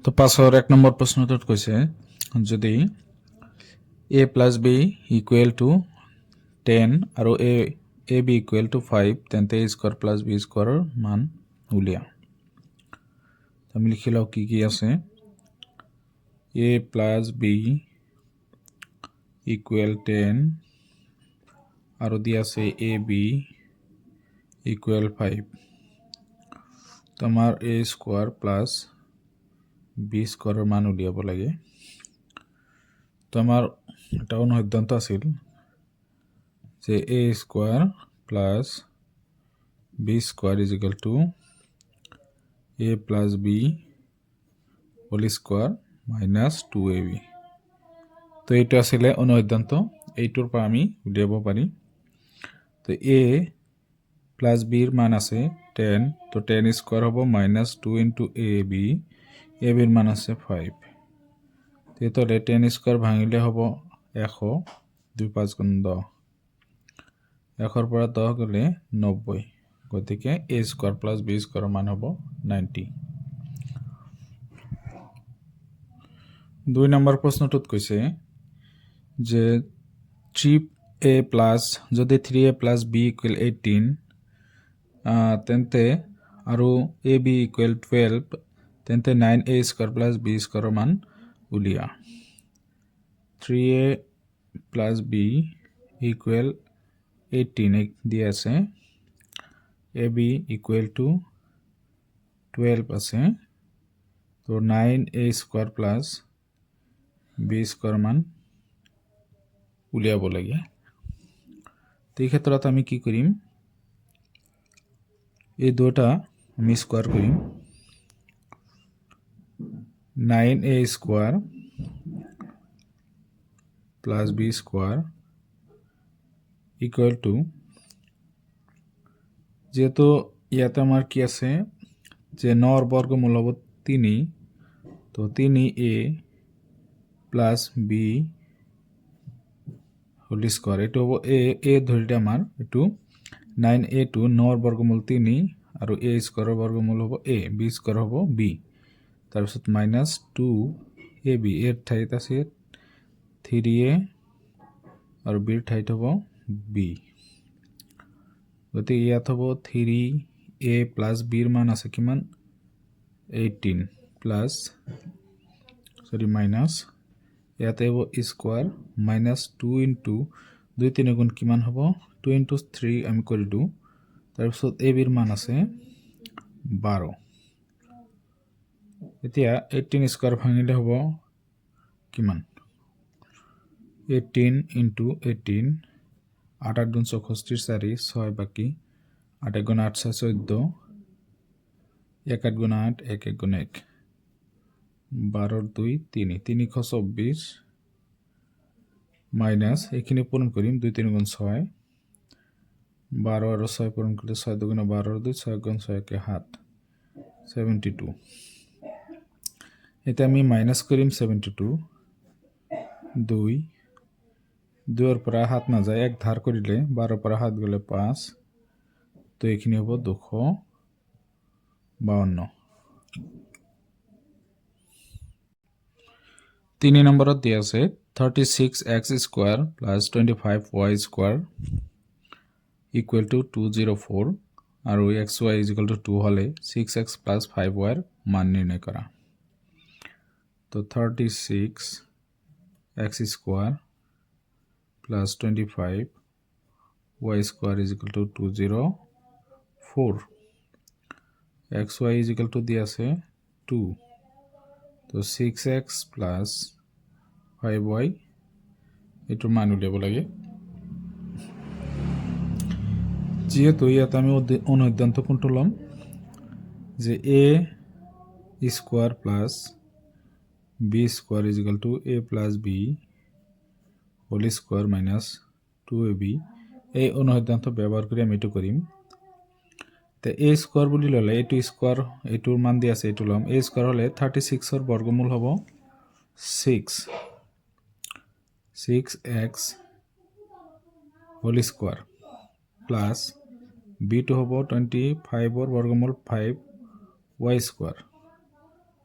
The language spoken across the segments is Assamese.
তো 5 নম্বৰ প্ৰশ্নটোত কৈছে যদি a plus b equal to 10 আৰু a b ইকুৱেল টু 5 তেন্তে a স্কোয়াৰ প্লাস b স্কোয়াৰৰ মান উলিয়া। আমি লিখি লওঁ কি কি আছে। a প্লাস b ইকুৱেল 10 আৰু দি আছে a b ইকুৱেল 5। তো আমাৰ a স্কোয়াৰ প্লাস b স্কোয়াৰৰ মান উলিয়াব লাগে। তো আমাৰ এটা অনুসিদ্ধান্ত আছিল যে a square plus b square is equal to a plus b whole square minus 2ab। তো এইটো আছিলে অনুসিদ্ধান্ত, এইটোৰ পৰা আমি উলিয়াব পাৰি। তো a প্লাস b ৰ মান আছে 10, তো 10 স্কোয়াৰ হ'ব মাইনাস 2 ইন্টু ab, ab ৰ মান আছে 5। তেতিয়াহ'লে 10 স্কোয়াৰ ভাঙিলে হ'ব 100, 2 5 গুণ 10, 100 পৰা 10 গ'লে 90, গতিকে a স্কোয়াৰ প্লাস b স্কোয়াৰৰ মান হ'ব 90। 2 নম্বৰ প্ৰশ্নটোত কৈছে যে 3a প্লাস যদি 3a প্লাস b ইকুৱেল 18 তেন্তে আৰু ab ইকুৱেল 12 তেন্তে 9a স্কোয়াৰ প্লাস b স্কোয়াৰৰ মান উলিয়া। 3a প্লাস b ইকুৱেল 18 দিয়ে আছে, ab ইকুৱেল টু 12 আছে, তো 9a square plus b square মান উলিয়াব লাগে। তো এই ক্ষেত্ৰত আমি কি কৰিম, এই দুটা আমি স্কোয়াৰ কৰিম। 9a square plus b square equal two, যেহেতু ইয়াতে আমার কি আছে যে 9 বর্গমূল হব 3, তো 3a plus b whole square, এটা হব a ধরিলে আমার একটু 9a টু 9 বর্গমূল 3 আর a স্কোয়ারের বর্গমূল হব a, b স্কোয়ার হব b, তারপর মাইনাস 2ab এর ঠাইত আছে 3a আর b ঠাইত হব b, গতিকে ইয়াত হব 3a প্লাস b ৰ মান আছে কিমান 18 প্লাস মাইনাস ইয়াতে হব স্কোয়ার মাইনাস 2 ইন্টু 2 3 গুণ কিমান হব 2 ইন্টু 3 আমি কৰি দিওঁ, তাৰপিছত a b ৰ মান আছে 12। এতিয়া 18 স্কোয়ার ভাঙিলে হব কিমান 18 ইন্টু 18, 8 8 গুণ 64 4, 6 বাকি 8 গুণ 8 6 14, 1 8 গুণ 8, 1 1 গুণ 1, 12 2 3, 3 24 মাইনাস এখানে পূরণ করিম 2 3 গুণ 6, 12 আর 6 পূরণ করলে 6 2 গুণ 12 2, 6 গুণ 6 কে 7, 72। এটা আমি মাইনাস করিম 72, 2 2 পৰা 7 না যায়, এক ধাৰ কৰিলে 12 পৰা 7 গেলে 5, তো এখানে হব 252। 3 নম্বরত দিয়ে আছে 36x square plus 25y square equal to 204 আর xy ইজ ইকুয়াল টু 2 হলে 6x প্লাস 5y এর মান নির্ণয় করা। তো 36x square plus 25y square is equal to 204, xy is equal two দিয়ে আছে 2, তো 6x প্লাস 5y এটার মান উলিয়াব লাগে। যেহেতু ইয়াতে আমি অনুসিদ্ধান্ত কোনটো লম যে a square plus b square is equal to a plus b whole square minus 2ab, এই অনুসিদ্ধান্ত ব্যবহার করে আমি এটু করিম। তো a স্কোয়ার বুলি ললে এইটো স্কোয়ার এইটোর মান দিয়ে আছে, এইটো লম a স্কোয়ার হলে 36 এর বর্গমূল হব 6x whole square plus b two হব 25 এর বর্গমূল 5y স্কোয়ার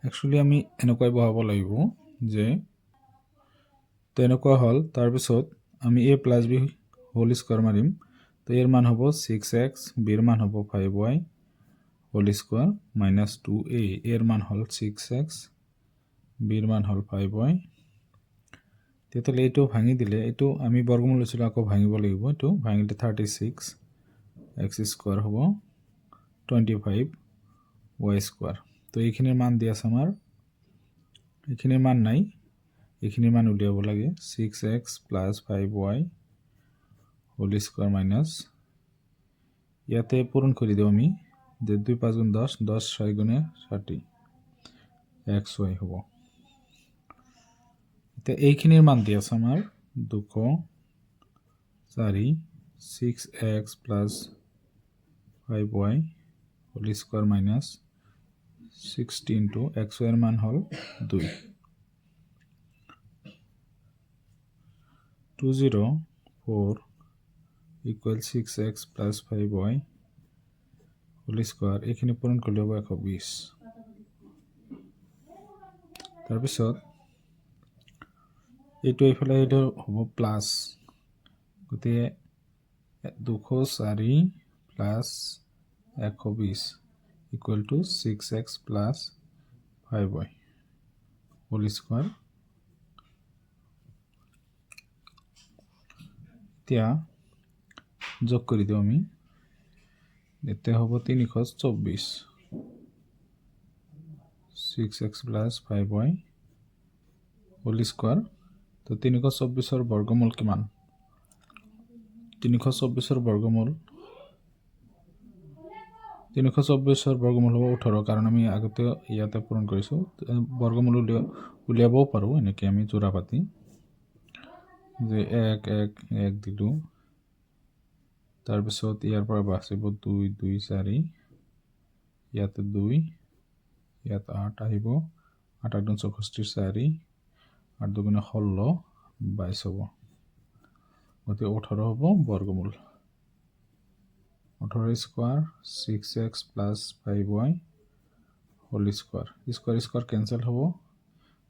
একচুৱেলি আমি এনেকুৱাই বহাব লাগিব যে তেনেকুৱা হ'ল তাৰপিছত আমি a plus b whole square মাৰিম তো এৰ মান হ'ব 6x বিৰ মান হ'ব 5y whole square minus 2a এৰ মান হ'ল 6x বিৰ মান হ'ল 5y তেতিয়াহ'লে এইটো ভাঙি দিলে এইটো আমি বৰ্গমূল লৈছিলোঁ আকৌ ভাঙিব লাগিব এইটো ভাঙিলে 36 x স্কোৱাৰ হ'ব 25 y স্কোৱাৰ তো এইখিনিৰ মান দি আছে আমাৰ এইখিনিৰ মান নাই এইখিনিৰ মান উলিয়াব লাগে 6x plus 5y whole square minus ইয়াতে পূৰণ কৰি দিওঁ আমি যে 2 5 গুণ 10 10 6 গুণে 60 xy হ'ব এতিয়া এইখিনিৰ মান দি আছে আমাৰ 204 6x plus 5y whole square minus 60 into xy এর মান হল 2 204 equal 6x plus 5y whole square এখানে পূরণ করলে হবে 120 তাৰপিছত এইটো এইফালে এইটো হ'ব প্লাস গতিকে 204 plus 120 equal to 6x plus 5y whole square এতিয়া যোগ কৰি দিওঁ আমি এতে হ'ব 324 6x plus 5y whole square তো 324 এর বর্গমূল কিমান 324 এর বর্গমূল 324 এর বর্গমূল হ'ব 18 কারণ আমি আগতে ইয়াতে পূরণ কৰিছো বৰ্গমূল উলিয়াবও পাৰো এনেকৈ আমি জোড়া পাতি যে 1 1 1 দিলো তাৰপিছত ইয়াৰ পৰা বাছিব 2 2 4 ইয়াতে 2 ইয়াত 8 আহিব 8 গুণ 64 4 8 দুগুণে 16 22 হ'ব গতি 18 হ'ব বর্গমূল 18 square 6x plus 5y whole square square square cancel হ'ব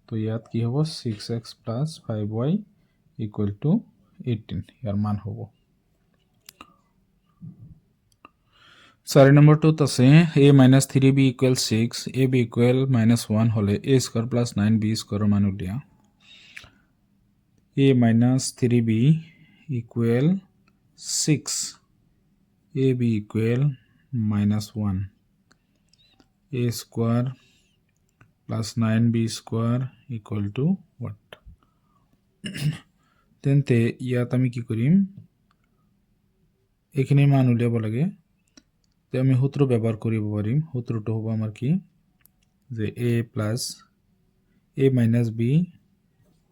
তো ইয়াত কি হ'ব 6x plus 5y equal to 18 ইয়াৰ মান হ'ব 4 নম্বৰটোত আছে a minus 3b equal 6 ab equal minus 1 হলে a square plus 9b square মান উলিয়া a minus 3b equal 6 ab equal minus 1 a square plus 9b square equal to what তেন্তে ইয়াত আমি কি কৰিম এখানে মান উলিয়াব লাগে তো আমি সূত্ৰ ব্যবহাৰ কৰিব পাৰিম সূত্ৰটো হ'ব আমাৰ কি যে a plus a minus b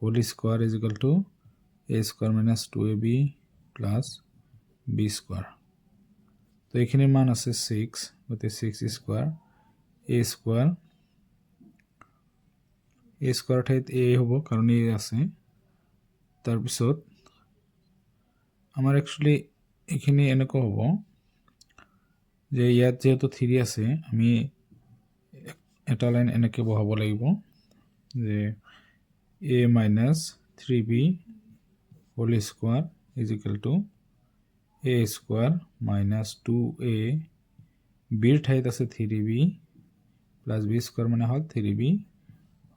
whole square is equal to a square minus 2ab plus b square তো এখানে মান আছে 6 গতে 6 square a square ঠাইত a হ'ব কারণ a আছে তাৰপিছত আমাৰ एक्चुअली এখানে এনেকৈ হ'ব যে ইয়াত যেহেতু 3 আছে আমি এটা লাইন এনেকৈ বহাব লাগিব যে a minus 3b whole square is equal to a square minus 2a b ঠাইত আছে 3b plus b square মানে হল 3b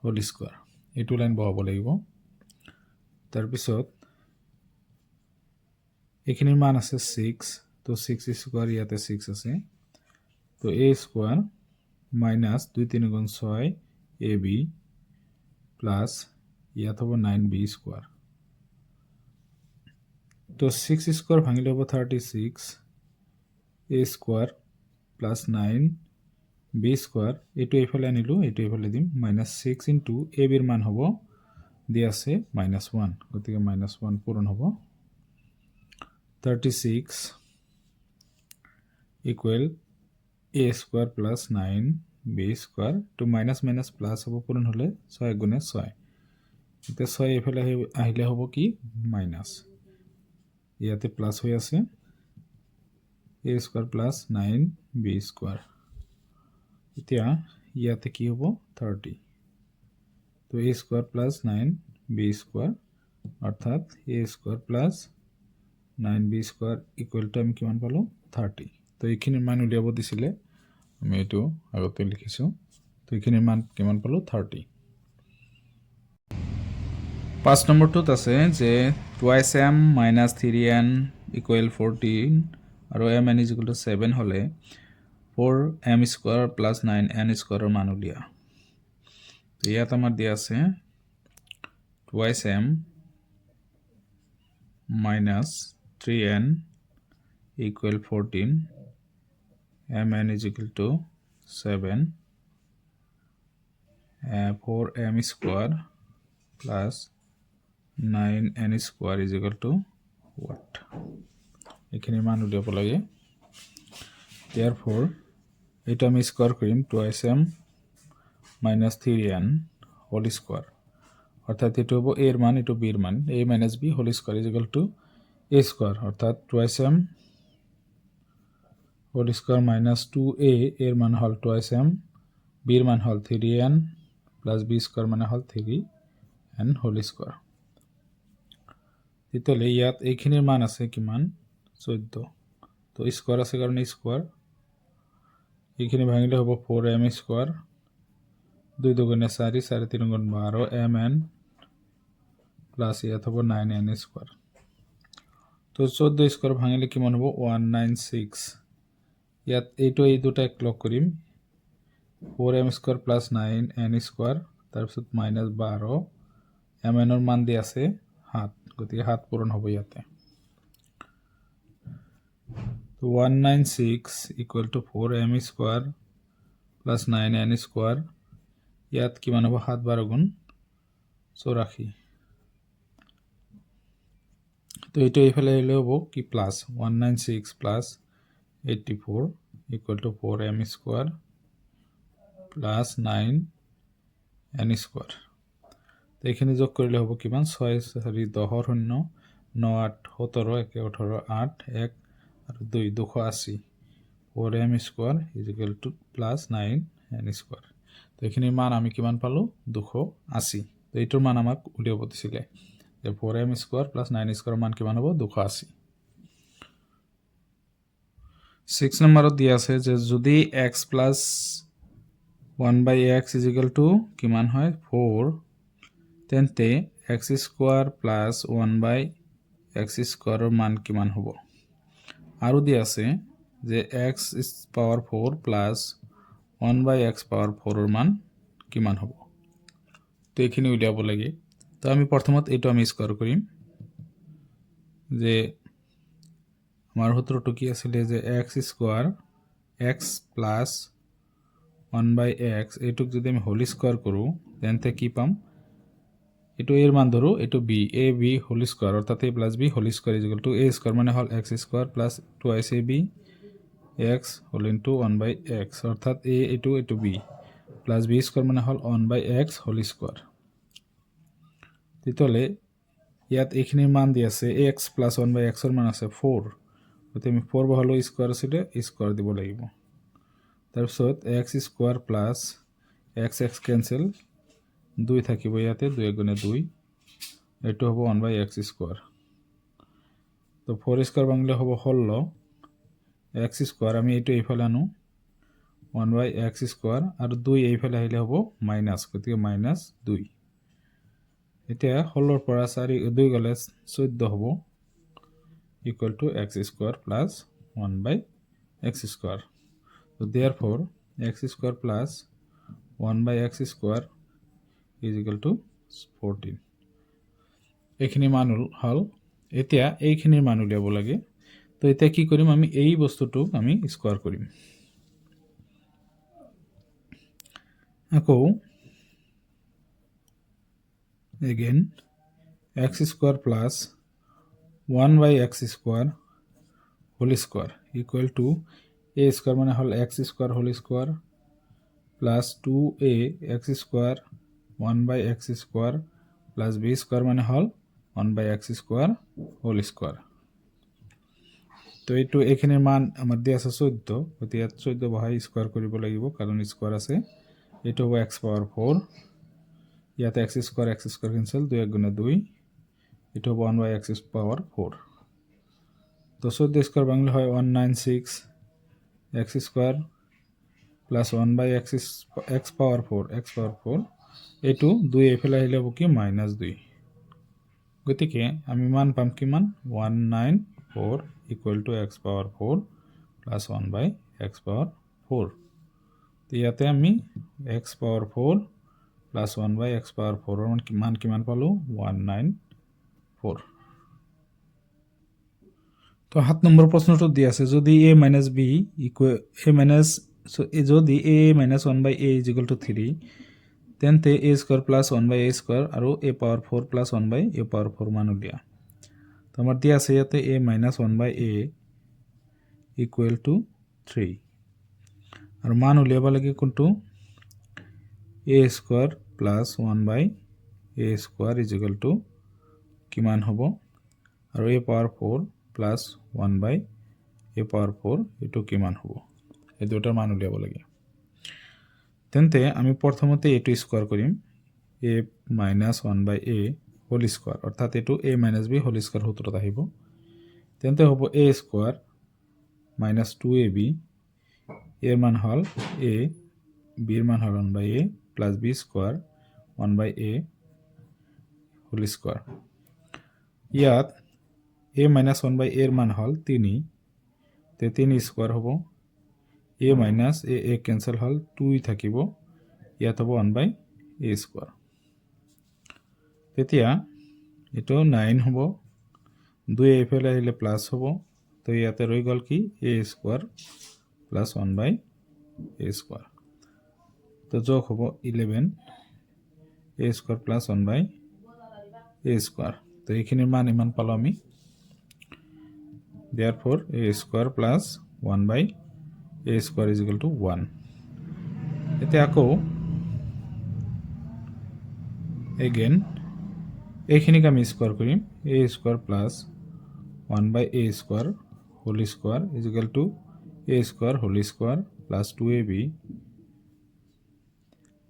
whole square এইটো লাইন বহাব লাগিব তাৰপিছত এখানে মান আছে 6 তো 6 স্কোয়ার ইয়াতে 6 আছে তো a স্কোয়ার মাইনাস 2 3 গুণ 6 ab প্লাস ইয়াত হ'ব 9b স্কোয়ার তো 6 স্কোয়ার ভাঙিলে হ'ব 36 a square plus 9b square এইটো এইফালে আনিলো এইটো এইফালে দিম মাইনাস 6 ইনটু ab এর মান হ'ব দি আছে -1 গতিকে -1 পূরণ হ'ব 36 equal a square plus 9b square to minus minus plus হ'ব পূরণ হলে 6 গুণে 6 এটা 6 এফালে আহিলে হ'ব কি মাইনাস ইয়াতে প্লাস হৈ আছে a square plus 9b square এতিয়া ইয়াতে কি হ'ব 30 তো a square plus 9b square অর্থাৎ a square plus 9b square equal to আমি কিমান পালো 30 তো এইখিনিৰ মান উলিয়াব দিছিলে আমি এটো আগতে লিখিছো তো এইখিনিৰ মান কিমান পালো 30 5 নম্বৰটোত আছে যে 2m - 3n = 14 আৰু mn = 7 হলে 4m স্কয়াৰ প্লাস 9n স্কয়াৰৰ মান উলিয়া তো ইয়াত আমাৰ দিয়া আছে 2m - 3n = 14 mn = 7 4m square plus 9n square is equal to what? এখানে মান উলিয়াব লাগে therefore এটা আমি স্কয়ার করিম 2m minus 3n whole square অর্থাৎ এটা হবে a এর মান এটা b এর মান a minus b whole square is equal to a square অর্থাৎ 2m whole square minus 2a এর মান হল 2m b এর মান হল 3n plus b square মানে হল 3n whole square তাহলে ইয়াত এইখিনিৰ মান আছে কিমান 14 তো স্কয়ার আছে কারণে স্কয়ার এইখিনি ভাঙিলে হ'ব 4m স্কয়ার 2 দুগুণে 4 4 3 গুণ 12 mn প্লাস ইয়াত হ'ব 9n স্কয়ার তো 14 স্কয়ার ভাঙিলে কিমান হ'ব 196 ইয়াত এইটো এই দুটা এক লগ কৰিম 4m square plus 9n square তাৰপিছত মাইনাস 12 mn ৰ মান দি আছে 7 গতিকে 7 পূরণ হবে ইয়াতে তো 196 equal to 4m square plus 9n square ইয়াত কিমান হ'ব 7 12 গুণ 84 তো এইটো এইফালে হলে হ'ব কি plus 196 plus 84 equal to 4m square plus 9n square তো এখানে যোগ কৰিলে হ'ব কিমান 6 4 10 শূন্য 9 8 17 1 18 8 1 আৰু 2 280 4m square is equal to plus 9n square তো এখানে মান আমি কিমান পালো 280 তো এইটোৰ মান আমাক উলিয়াব দিছিলে যে 4m square plus 9 square মান কিমান হ'ব 280 6 নম্বৰত দিয়া আছে যে যদি x plus 1/x is equal to কিমান হয় 4 তেন্তে x square plus 1/x square মান কিমান হ'ব আৰু দিয়া আছে যে x power 4 plus 1/x power 4 ৰ মান কিমান হ'ব তো এইখিনি উলিয়াব লাগে তো আমি প্ৰথমত এইটো আমি স্কয়াৰ কৰিম যে আমাৰ সূত্ৰটো কি আছিল যে x square x plus 1/x এইটোক যদি আমি হোল স্কয়ার কৰো তেন্তে কি পাম এটো এর মান ধরো এটো b a b whole square অর্থাৎ a plus b whole square is equal to a square মানে হল x square plus 2ab x whole into 1/x অর্থাৎ a এটো b প্লাস b স্কয়ার মানে হল 1/x হোল স্কয়ার তেতলে ইয়াত এইখিনিৰ মান দি আছে x plus 1/x এর মান আছে 4 গতে আমি 4 বহালো স্কয়ার আছে স্কয়ার দিব লাগিব তাৰপিছত x square plus x cancel 2 থাকিব ইয়াতে 2 গুণে 2 এটো হ'ব 1/x স্কয়ার তো 4 স্কয়ার ভাঙলে হ'ব 16 x স্কয়ার আমি এটো এইফালে আনো 1/x স্কয়ার আৰু 2 এইফালে আহিলে হ'ব মাইনাস গতিকে মাইনাস 2 এতিয়া 16 ৰ পৰা 4 2 গলে 14 হ'ব equal to x square plus 1/x square so therefore x square plus 1/x square is equal to 14 এইখিনি মান হল এতিয়া এইখিনিৰ মান উলিয়াব লাগে তো এতিয়া কি কৰিম আমি এই বস্তুটো আমি স্কয়াৰ কৰিম আকৌ again x square plus 1/x square whole square equal to a square মানে হল x square whole square plus 2a x square 1/x square plus b square মানে হল 1/x square whole square তো এইটো এখানে মান আমাৰ দিয়া আছে 14 গতি ইয়াত 14 বহাই স্কয়াৰ কৰিব লাগিব কাৰণ স্কয়াৰ আছে এইটো হ'ব x পাৱাৰ 4 ইয়াতে x স্কয়াৰ কেনসেল 2 * 2 এইটো হ'ব 1 / x পাৱাৰ 4 তো 14 স্কয়ার বাংলা হয় 196 x স্কয়ার প্লাস 1 / x পাওয়ার 4 এইটো 2 এফালে আহিলে হ'ব কি -2 গতিকে আমি মান পাম কিমান 194 = x পাওয়ার 4 প্লাস 1 / x পাওয়ার 4 তো ইয়াতে আমি x পাওয়ার 4 প্লাস 1 / x পাওয়ার 4 এর মান কিমান পালো 194 তো 7 নম্বর প্রশ্নটো দি আছে যদি a - b যদি a - 1/a = 3 তেন্তে a² + 1/a² আৰু a পাওয়ার 4 + 1/a পাওয়ার 4 মান উলিয়া তো আমার দি আছে ইয়াতে a - 1/a = 3 আর মান উলিয়াব লাগে কোনটো a² + 1/a² = কিমান হ'ব আৰু a পাওয়াৰ 4 + 1/a পাওয়াৰ 4 এটো কিমান হ'ব এই দুটাৰ মান উলিয়াব লাগে তেন্তে আমি প্ৰথমতে এটো স্কয়াৰ কৰিম a - 1/a হোল স্কয়ার অর্থাৎ এটো a - b হোল স্কয়ার সূত্রত আহিব তেন্তে হ'ব a² - 2ab এর মান হল a b এর মান হল 1/a + b² 1/a whole square ইয়াত a - 1/a এর মান হল 3 তে 3 স্কয়ার হ'ব a - a ক্যান্সেল হল 2 থাকিব ইয়াত হ'ব 1/a²। তেতিয়া এটো 9 হ'ব 2 এফালে আহিলে প্লাস হ'ব তো ইয়াতে ৰৈ গল কি a² + 1/a²। তো যোগ হ'ব 11 a² + 1/a²। তো এইখিনিৰ মান ইমান পালো আমি therefore a² + 1/a² = 1 এতিয়া আকৌ again এইখিনিক আমি স্কয়ার কৰিম a² + 1/a² whole square = a² whole square + 2ab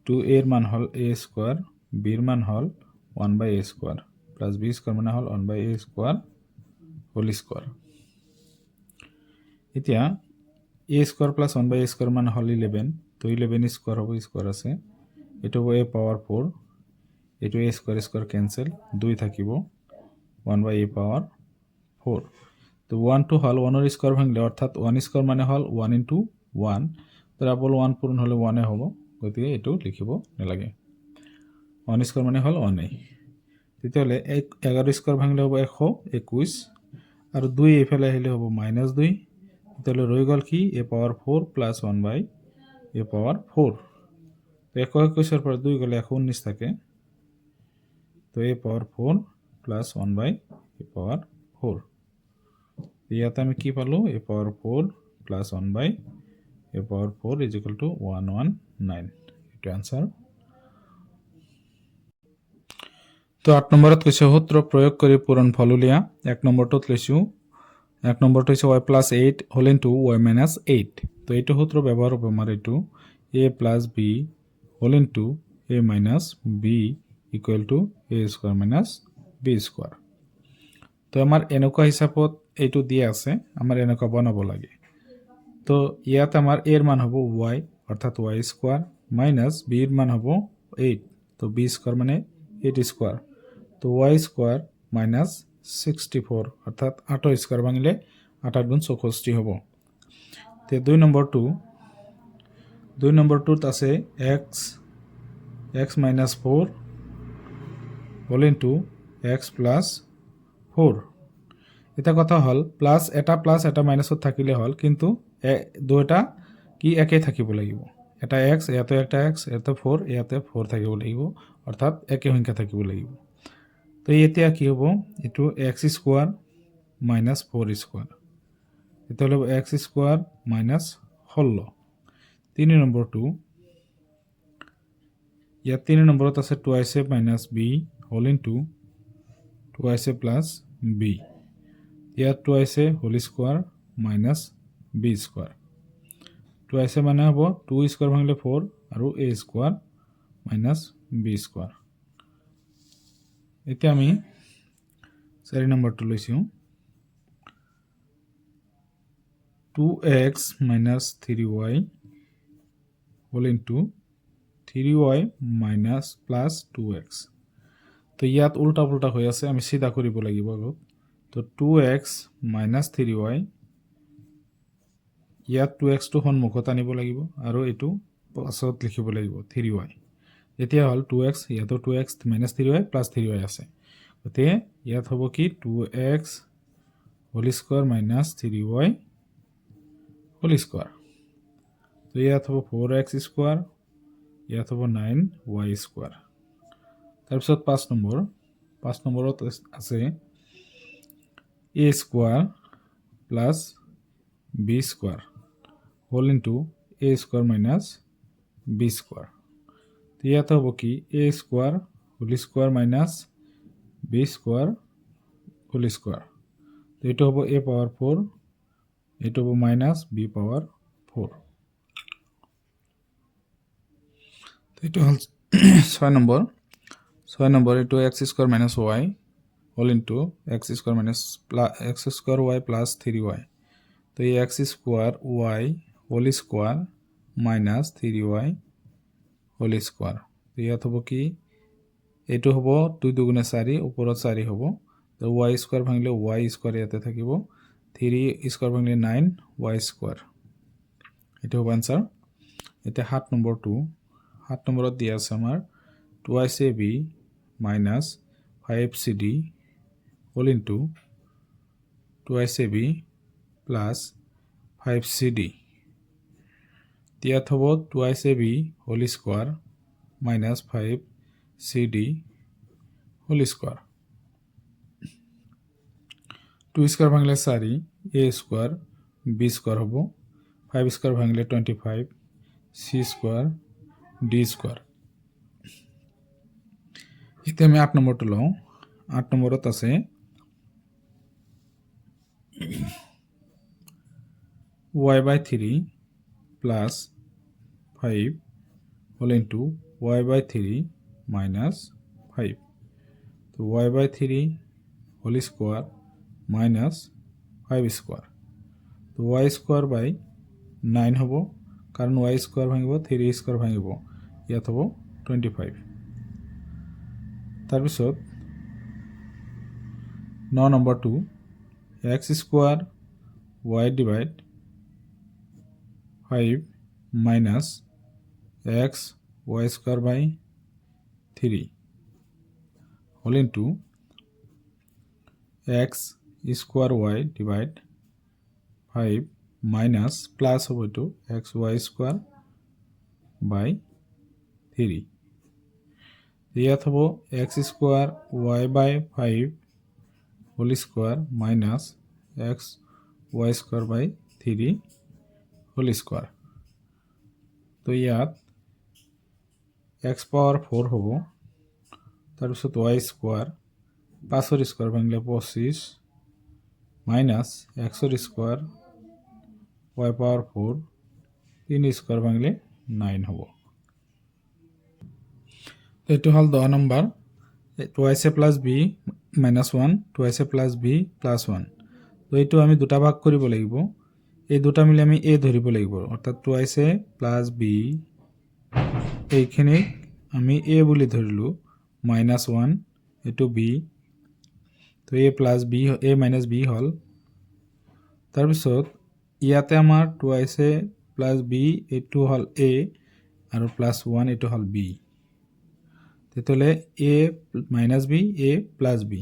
2a এর মান হল a² b এর মান হল 1/a² + b² মানে হল 1/a² হোল স্কয়ার এতিয়া a² + 1/a² মান হল 11 তো 11 স্কয়ার হবে স্কয়ার আছে এটো হবে a পাওয়ার 4 এটো a² ক্যান্সেল 2 থাকিব 1/a পাওয়ার 4 তো 1 টু হল 1 এর স্কয়ার ভাঙলে অর্থাৎ 1² মানে হল 1 * 1 তারপর 1 পূরণ হলে 1 এ হবে গতিকে এটো লিখিব নালাগে 1² মানে হল 1 তেতিয়ালে 11² ভাঙলে হবে 121 আর 2 এফালে আহিলে হবে -2 তেতিয়ালে রই গল কি a পাওয়ার 4 + 1/a পাওয়ার 4 তো 121 এর পর 2 গলে 119 থাকে তো a পাওয়ার 4 + 1/a পাওয়ার 4 ইয়াতে আমি কি পালো a পাওয়ার 4 + 1/a পাওয়ার 4 = 119 এটা आंसर তো 8 নম্বরত কৈছে সূত্র প্রয়োগ কৰি পূরণফল উলিয়া 1 নম্বরটোত লৈছো 1 নম্বরটো হৈছে y + 8 হোল ইনটু y - 8 তো এইটো সূত্র ব্যবহার হবে আমাৰ এইটো a + b whole into a - b = a² - b²। তো আমাৰ এনেকুৱা হিসাবত এইটো দিয়া আছে আমাৰ এনেকুৱা বনাব লাগে তো ইয়াত আমাৰ a এর মান হবে y অর্থাৎ y² - b এর মান হবে 8 তো b² মানে 8² তো y² - 64 অর্থাৎ 8² ভাঙলে 8 × 64 হবে তে 2 নম্বরটোত আছে x - 4 হোল ইনটু x + 4 এটা কথা হল প্লাস এটা মাইনাসত থাকিলে হল কিন্তু দুটা কি একে থাকিব লাগিব এটা x ইয়াতে একটা x ইয়াতে 4 ইয়াতে 4 থাকিব লাগিব অর্থাৎ একে সংখ্যা থাকিব লাগিব তো এতিয়া কি হ'ব এটো x² - 4² এটা হলো x² - 16 3 নম্বরটো ইয়াত 3 নম্বরত আছে 2a - b whole into 2a + b ইয়াত 2a whole square - b² 2a মানে হবে 2² ভাঙলে 4 আৰু a square minus b square এতিয়া আমি 4 নম্বৰটো লৈছো 2x minus 3y whole into 3y minus plus 2x তো ইয়াত উল্টা পুল্টা হৈ আছে আমি সিধা কৰিব লাগিব আগত তো 2x minus 3y ইয়াত 2x টো সন্মুখত আনিব লাগিব আৰু এটো পাছত লিখিব লাগিব 3y এতিয়া হল 2x ইয়াতো 2x minus 3y plus 3y আছে গতে ইয়াত হ'ব কি 2x whole square minus 3y whole square তো ইয়াত হ'ব 4x square ইয়াত হ'ব 9y square তাৰপিছত 5 নম্বৰত আছে a square plus b square whole into a square minus b square তো ইয়াত হ'ব কি a square whole square minus b square whole square তো এটো হ'ব a power 4 এটো হ'ব minus b power 4 তো এটো হল 6 নম্বর এটো x square minus y whole into x square minus x square y plus 3y তো এই x square y whole square minus 3y whole square তো ইয়াত হ'ব কি এটো হ'ব 2 দুগুণে 4 ওপৰত 4 হ'ব তো y square ভাঙিলে y square ইয়াতে থাকিব 3 square ভাঙিলে 9y square এটো হ'ব आंसर এটা 7 নম্বৰত দিয়া আছে আমাৰ 2ac minus 5cd whole into 2ac plus 5cd ইয়াত হ'ব 2ac whole square minus 5cd whole square 2 square ভাঙিলে 4 a square b square হ'ব 5 square ভাঙিলে 25 c square d square এতিয়া আমি 8 নম্বৰটো লওঁ 8 নম্বৰত আছে y by 3 plus 5 whole into y by 3 minus 5 তো y by 3 whole square minus 5 square তো y square by 9 হ'ব কাৰণ y square ভাঙিব 3 square ভাঙিব ইয়াত হ'ব 25 তাৰপিছত 9 number 2 x square y divide 5 minus x y square by 3 whole into x square y divide 5 minus plus over to x y square by 3 ইয়াত হ'ব x square y by 5 whole square minus x y square by 3 whole square তো ইয়াত x power 4 হ'ব তাৰপিছত y square 5 ৰ স্কয়াৰ ভাঙিলে 25 minus x ৰ স্কয়াৰ y power 4 3 স্কয়াৰ ভাঙিলে 9 হ'ব এটো হল 10 number 2ac plus b minus 1 2ac plus b plus 1 তো এটো আমি দুটা ভাগ কৰিব লাগিব এই দুটা মিলি আমি a ধৰিব লাগিব অৰ্থাৎ 2ac plus b এইখিনি আমি a বুলি ধৰিলো minus 1 এটো b তো a plus b a minus b হল তাৰপিছত ইয়াতে আমাৰ 2ac plus b এটো হল a আৰু plus 1 এটো হল b তেতলে a minus b a plus b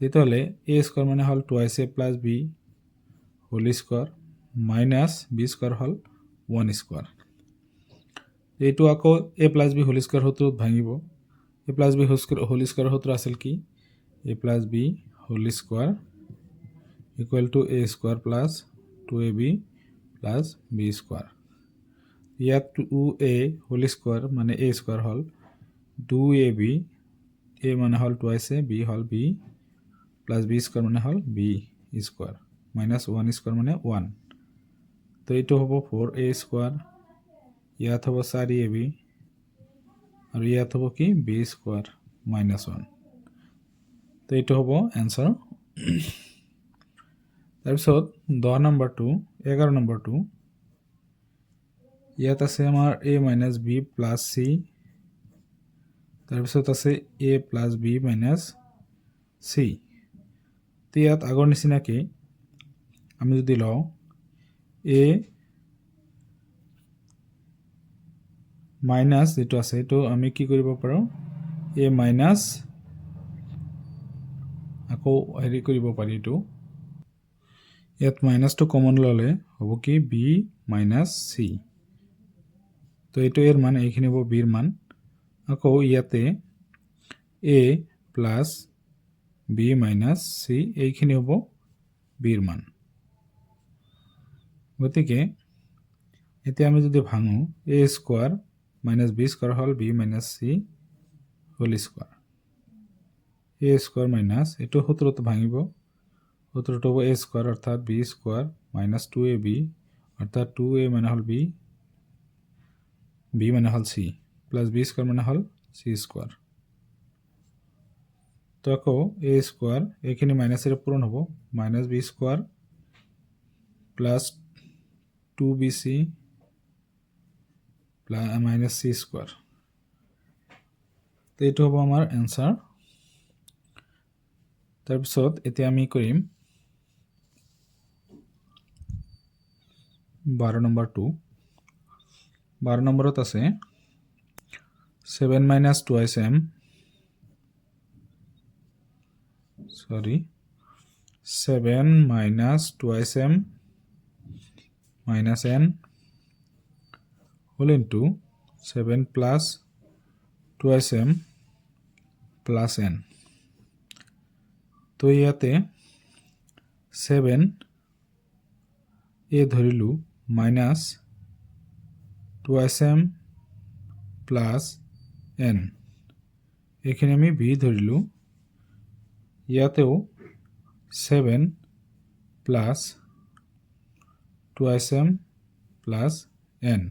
তেতলে a square মানে হল 2ac plus b whole square minus b square হল 1 square এটো আকৌ a plus b whole square সূত্ৰত ভাঙিব a plus b whole square সূত্র আছিল কি a plus b whole square equal to a square plus 2ab plus b square ইয়াত 2a whole square মানে a square hall 2ab a মানে হল 2ac b হল b plus b square মানে হল b square minus 1 square মানে 1 তো এটো হ'ব 4a square ইয়াত হ'ব 4ab আৰু ইয়াত হ'ব কি b স্কোয়াৰ মাইনাস 1 তো এইটো হ'ব এনসাৰ তাৰপিছত 10 নম্বৰটো 11 নম্বৰটো ইয়াত আছে আমাৰ a minus b plus c তাৰপিছত আছে a plus b minus c তো ইয়াত আগৰ নিচিনাকৈ আমি যদি লওঁ a মাইনাস যেটো আছে এটো আমি কি কৰিব পাৰো a মাইনাস আকৌ হেৰি কৰিব পাৰি এটো ইয়াত মাইনাসটো কমন ললে হ'ব কি b মাইনাস c তো এটো এর মান এইখিনি হ'ব b এর মান আকৌ ইয়াতে a plus b minus c এইখিনি হ'ব b এর মান গতিকে এতিয়া আমি যদি ভাঙো a square minus b square hall b minus c whole square a square minus এটো সূত্রটো ভাঙিব সূত্রটো হ'ব a square অর্থাৎ b square minus 2ab অর্থাৎ 2a মানে হল b মানে হল c plus b square মানে হল c square তো আকৌ a square এইখিনি মাইনাস এর পূরণ হ'ব minus b square plus 2bc minus c square তো এইটো হ'ব আমাৰ এনসাৰ তাৰপিছত এতিয়া আমি কৰিম 12 নম্বৰ 2 12 নম্বৰত আছে 7 minus 2m sorry 7 minus 2m minus n whole into 7 plus 2m plus n তো ইয়াতে 7 এ ধৰিলু minus 2m plus n এখানে আমি b ধৰিলু ইয়াতেও 7 plus 2m plus n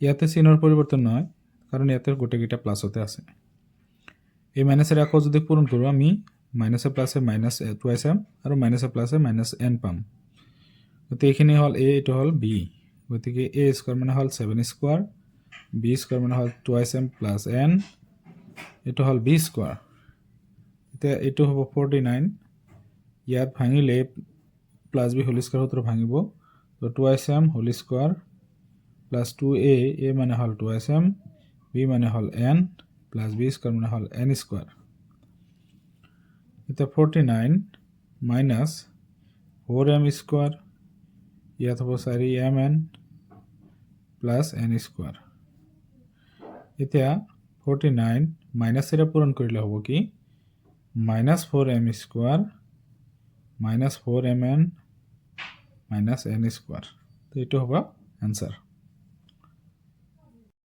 ইয়াতে চিনৰ পৰিৱৰ্তন নহয় কাৰণ ইয়াতে গোটেইটা প্লাসতে আছে এই মাইনাসেৰ আকৌ যদি পূৰণ কৰো আমি মাইনাসে প্লাসে মাইনাস 2m আৰু মাইনাসে প্লাসে মাইনাস n পাম গতিকে এখানে হল a এটো হল b গতিকে a স্কয়ার মানে হল 7 স্কয়ার b স্কয়ার মানে হল 2m plus n এটো হল b স্কয়ার এটা এটো হ'ব 49 ইয়াত ভাঙিলে প্লাস b হোল স্কয়ার সূত্র ভাঙিব তো 2m whole square plus 2a a মানে হল 2m b মানে হল n plus b স্কয়ার মানে হল n স্কয়ার এটা 49 minus 4m স্কয়ার ইয়াত হ'ব 4mn plus n স্কয়ার এতিয়া 49 মাইনাস এর পূরণ কৰিলে হ'ব কি minus 4m square minus 4mn minus n square তো এটো হ'ব आंसर